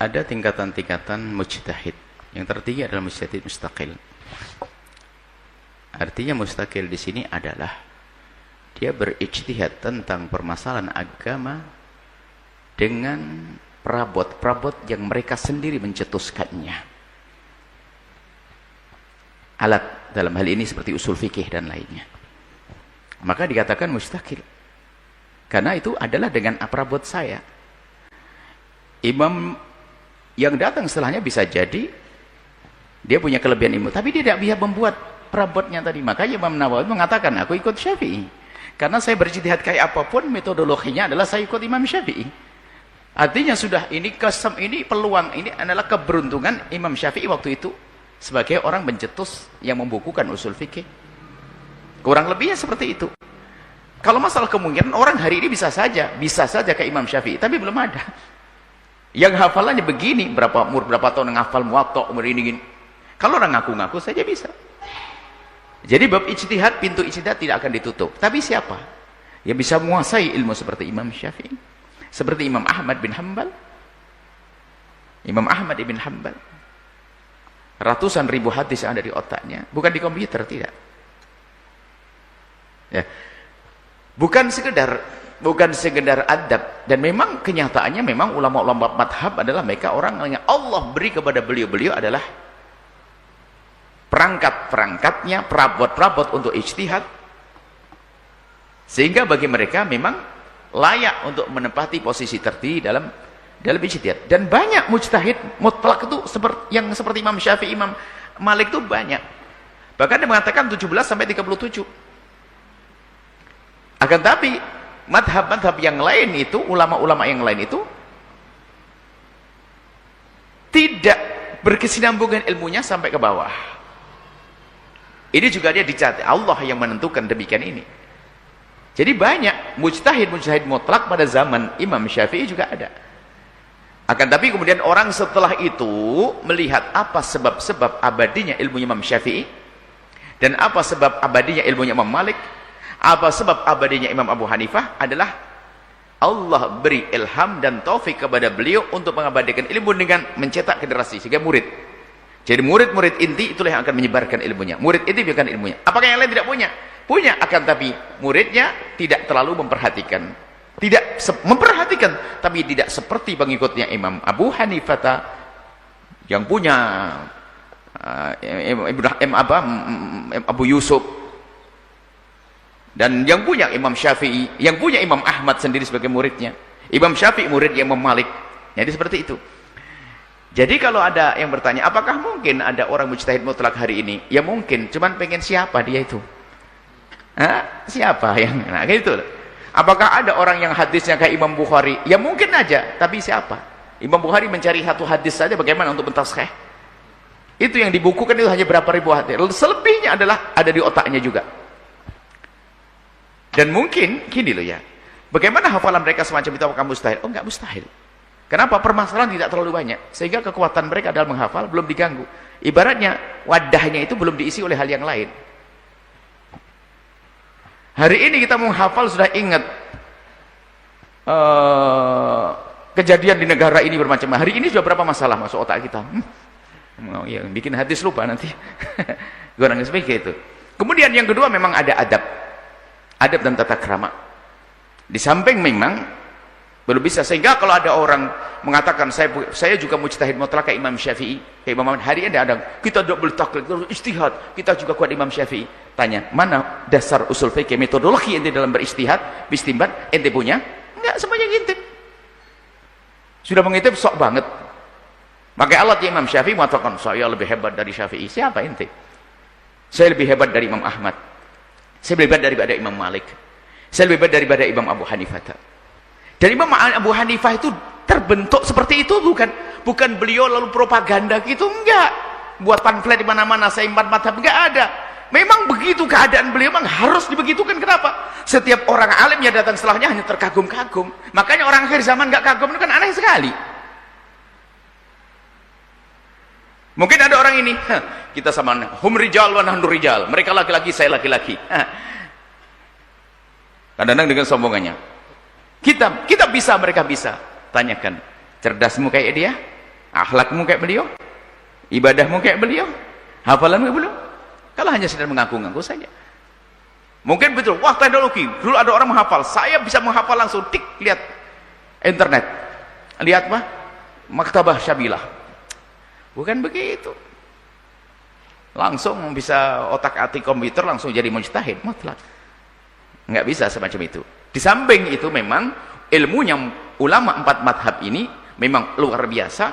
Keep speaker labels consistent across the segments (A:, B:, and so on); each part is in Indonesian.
A: Ada tingkatan-tingkatan mujtahid. Yang tertinggi adalah mujtahid mustaqil. Artinya mustaqil di sini adalah dia berijtihad tentang permasalahan agama dengan perabot-perabot yang mereka sendiri mencetuskannya. Alat dalam hal ini seperti usul fikih dan lainnya. Maka dikatakan mustaqil. Karena itu adalah dengan perabot saya. Imam yang datang setelahnya bisa jadi dia punya kelebihan ilmu, tapi dia tidak bisa membuat perabotnya tadi. Makanya Imam Nawawi mengatakan, aku ikut Syafi'i. Karena saya berijtihad kayak apapun, metodologinya adalah saya ikut Imam Syafi'i. Artinya sudah ini peluang, ini adalah keberuntungan Imam Syafi'i waktu itu sebagai orang pencetus yang membukukan usul fikih. Kurang lebihnya seperti itu. Kalau masalah kemungkinan orang hari ini bisa saja kayak Imam Syafi'i, tapi belum ada. Yang hafalannya begini, berapa tahun ngafal Muwatta, umur ini. Kalau orang ngaku-ngaku saja bisa. Jadi bab ijtihad, pintu ijtihad tidak akan ditutup. Tapi siapa yang bisa menguasai ilmu seperti Imam Syafi'i? Seperti Imam Ahmad bin Hanbal. Imam Ahmad bin Hanbal. Ratusan ribu hadis yang ada di otaknya. Bukan di komputer, tidak. Ya. Bukan sekedar adab. Dan memang kenyataannya memang ulama-ulama madhab adalah mereka orang yang Allah beri kepada beliau-beliau adalah perangkat-perangkatnya, perabot-perabot untuk ijtihad, sehingga bagi mereka memang layak untuk menempati posisi tertinggi dalam ijtihad. Dan banyak mujtahid mutlak itu yang seperti Imam Syafi'i, Imam Malik itu banyak. Bahkan dia mengatakan 17 sampai 37. Akan tapi madhab-madhab yang lain itu, ulama-ulama yang lain itu tidak berkesinambungan ilmunya sampai ke bawah. Ini juga dia dicatat, Allah yang menentukan demikian ini. Jadi banyak mujtahid mutlak pada zaman Imam Syafi'i juga ada. Akan tapi kemudian orang setelah itu melihat apa sebab-sebab abadinya ilmu Imam Syafi'i, dan apa sebab abadinya ilmunya Imam Malik, apa sebab abadinya Imam Abu Hanifah, adalah Allah beri ilham dan taufik kepada beliau untuk mengabadikan ilmu dengan mencetak generasi sehingga murid. Jadi murid-murid inti itulah yang akan menyebarkan ilmunya. Murid inti menyebarkan ilmunya. Apakah yang lain tidak punya? Punya, akan tapi muridnya tidak terlalu memperhatikan. Tidak memperhatikan, tapi tidak seperti pengikutnya Imam Abu Hanifah yang punya Abu Yusuf, dan yang punya Imam Syafi'i, yang punya Imam Ahmad sendiri sebagai muridnya. Imam Syafi'i muridnya Imam Malik. Jadi seperti itu. Jadi kalau ada yang bertanya, apakah mungkin ada orang mujtahid mutlak hari ini? Ya mungkin, cuman pengen siapa dia itu? Siapa yang gitu? Apakah ada orang yang hadisnya kayak Imam Bukhari? Ya mungkin aja, tapi siapa? Imam Bukhari mencari satu hadis saja bagaimana untuk mentaskhih? Itu yang dibukukan itu hanya berapa ribu hadis. Selebihnya adalah ada di otaknya juga. Dan mungkin gini loh ya. Bagaimana hafalan mereka semacam itu, apakah mustahil? Oh, enggak mustahil. Kenapa? Permasalahan tidak terlalu banyak, sehingga kekuatan mereka dalam menghafal belum diganggu. Ibaratnya wadahnya itu belum diisi oleh hal yang lain. Hari ini kita menghafal sudah ingat kejadian di negara ini bermacam-macam. Hari ini sudah berapa masalah masuk otak kita? Ya, bikin hadis lupa nanti. Kurang seperti itu. Kemudian yang kedua memang ada adab dan tata krama. Di samping memang belum bisa, sehingga kalau ada orang mengatakan saya juga mujtahid mutlak kayak Imam Syafi'i, kayak Imam Ahmad, hari ini ada kita tidak boleh taklid, kita istihad, kita juga kuat Imam Syafi'i. Tanya, mana dasar usul fikih, metodologi ente dalam beristihad, istinbat, ente punya? Enggak, semuanya ngintip. Sudah mengintip sok banget. Pakai alat Imam Syafi'i mengatakan saya lebih hebat dari Syafi'i. Siapa ente? Saya lebih hebat dari Imam Ahmad. Saya lebih hebat daripada Imam Malik. Saya lebih hebat daripada Imam Abu Hanifah. Dan Imam Abu Hanifah itu terbentuk seperti itu, bukan beliau lalu propaganda gitu, enggak. Buat pamflet di mana-mana saya imam madhab, enggak ada. Memang begitu keadaan beliau, memang harus dibegitukan. Kenapa? Setiap orang alim yang datang setelahnya hanya terkagum-kagum. Makanya orang akhir zaman enggak kagum, itu kan aneh sekali. Mungkin ada orang ini, kita sama hum rijal wa nahnu rijal. Mereka laki-laki, saya laki-laki. Kadang-kadang dengan sombongannya. Kita bisa, mereka bisa. Tanyakan, cerdasmu kayak dia? Akhlakmu kayak beliau, ibadahmu kayak beliau, hafalanmu kayak beliau. Kalau hanya sedang mengaku-ngaku saja. Mungkin betul, wah teknologi, dulu ada orang menghafal, saya bisa menghafal langsung, tik, lihat internet. Lihat mah, maktabah Syabilah. Bukan begitu. Langsung bisa otak-atik komputer, langsung jadi mujtahid, mutlak. Nggak bisa semacam itu. Di samping itu memang, ilmunya ulama 4 madhab ini, memang luar biasa.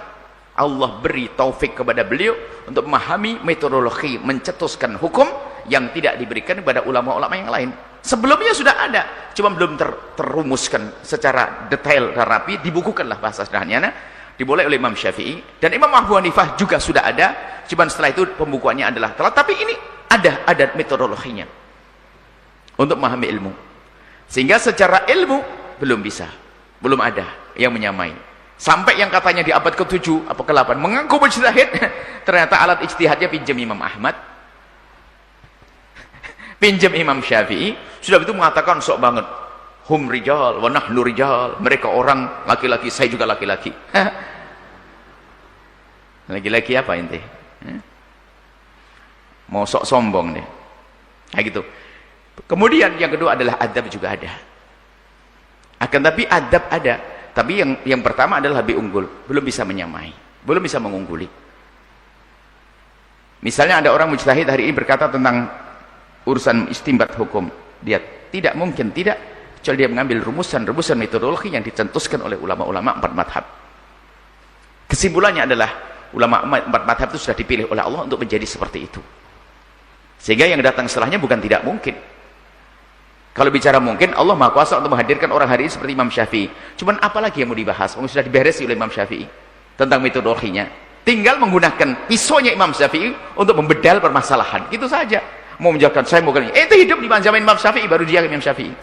A: Allah beri taufik kepada beliau untuk memahami metodologi mencetuskan hukum yang tidak diberikan kepada ulama-ulama yang lain. Sebelumnya sudah ada, cuma belum terumuskan secara detail dan rapi, dibukukanlah bahasa sederhananya, dimulai oleh Imam Syafi'i, dan Imam Abu Hanifah juga sudah ada, cuma setelah itu pembukuannya adalah telat, tapi ini ada metodologinya untuk memahami ilmu. Sehingga secara ilmu belum bisa, belum ada yang menyamai. Sampai yang katanya di abad ke-7 apa ke-8 mengaku mujtahid, ternyata alat ijtihadnya pinjam Imam Ahmad, pinjam Imam Syafi'i, sudah itu mengatakan sok banget, hum rijal wa nahnu rijal, mereka orang laki-laki, saya juga laki-laki. Laki-laki apa ente? Mau sok sombong deh. Kayak gitu. Kemudian yang kedua adalah adab juga ada. Akan tapi adab ada. Tapi yang pertama adalah lebih unggul, belum bisa menyamai, belum bisa mengungguli. Misalnya ada orang mujtahid hari ini berkata tentang urusan istinbat hukum, dia tidak mungkin tidak kecuali dia mengambil rumusan metodologi yang dicetuskan oleh ulama-ulama 4 madhab. Kesimpulannya adalah ulama 4 madhab itu sudah dipilih oleh Allah untuk menjadi seperti itu, sehingga yang datang setelahnya bukan tidak mungkin. Kalau bicara mungkin, Allah Maha Kuasa untuk menghadirkan orang hari ini seperti Imam Syafi'i. Cuman apalagi yang mau dibahas? Sudah diberesi oleh Imam Syafi'i tentang metodologinya. Tinggal menggunakan pisaunya Imam Syafi'i untuk membedal permasalahan. Gitu saja. Mau menjelaskan, saya mau gini. Itu hidup di zaman Imam Syafi'i, baru dia Imam Syafi'i.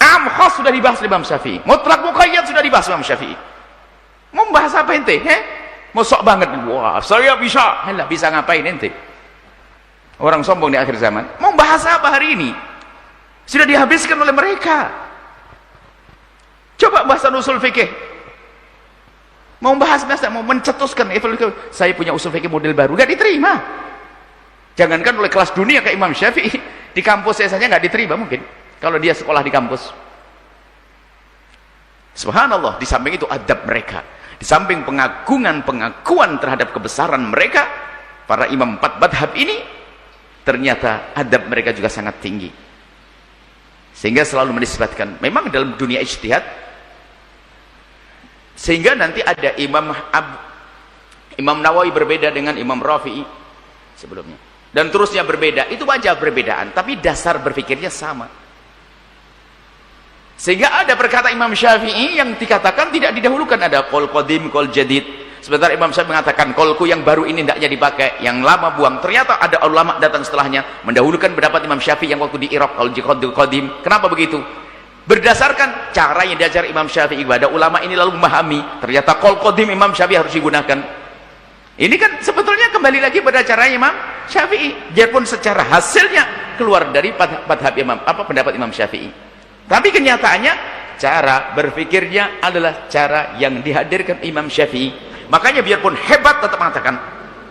A: Am khas sudah dibahas oleh Imam Syafi'i. Mutlak muqayyad sudah dibahas oleh Imam Syafi'i. Mau membahas apa ente? Mau sok banget. Wah, saya bisa. Halah, bisa ngapain ente? Orang sombong di akhir zaman. Mau bahas apa hari ini? Sudah dihabiskan oleh mereka. Coba bahasan usul fikih. Mau bahas, mau mencetuskan itu, saya punya usul fikih model baru, gak diterima. Jangankan oleh kelas dunia kayak Imam Syafi'i, di kampus saya saja gak diterima mungkin kalau dia sekolah di kampus. Subhanallah, di samping itu adab mereka, di samping pengakuan terhadap kebesaran mereka, para imam 4 madhab ini, ternyata adab mereka juga sangat tinggi. Sehingga selalu menisbatkan, memang dalam dunia ijtihad, sehingga nanti ada Imam Nawawi berbeda dengan Imam Rafi'i sebelumnya, dan terusnya berbeda. Itu wajar perbedaan, tapi dasar berpikirnya sama. Sehingga ada perkata Imam Syafi'i yang dikatakan tidak didahulukan, ada qol qadim, qol jadid. Sebentar Imam Syafi'i mengatakan kolku yang baru ini tidaknya dipakai, yang lama buang. Ternyata ada ulama datang setelahnya mendahulukan pendapat Imam Syafi'i yang waktu di Irak, qol qadim. Kenapa begitu? Berdasarkan cara yang diajar Imam Syafi'i kepada ulama ini, lalu memahami ternyata qol qadim Imam Syafi'i harus digunakan. Ini kan sebetulnya kembali lagi pada cara Imam Syafi'i, biarpun secara hasilnya keluar dari pendapat Imam Syafi'i, tapi kenyataannya cara berpikirnya adalah cara yang dihadirkan Imam Syafi'i. Makanya biarpun hebat tetap mengatakan,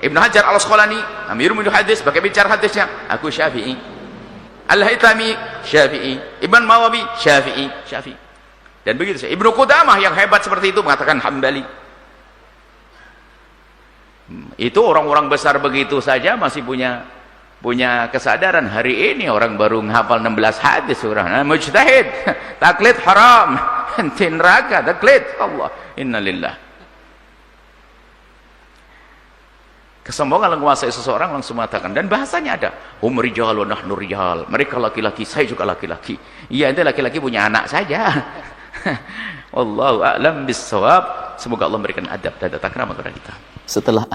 A: Ibnu Hajar al-Asqalani Amirul Hadis sebagai bicara hadisnya, aku Syafi'i. Al-Haytami Syafi'i, Ibn Mawabi Syafi'i. Dan begitu saja. Ibnu Qudamah yang hebat seperti itu mengatakan Hambali. Itu orang-orang besar begitu saja masih punya kesadaran. Hari ini orang baru menghafal 16 hadis orang mujtahid, taklid haram, neraka, taklid Allah, innalillah. Kesombongan menguasai seseorang, langsung mengatakan, dan bahasanya ada, hum rijal wa nahnu rijal, mereka laki-laki, saya juga laki-laki. Iya, itu laki-laki punya anak saja. Wallahu a'lam bissawab. Semoga Allah memberikan adab dan tata krama kepada kita. Setelah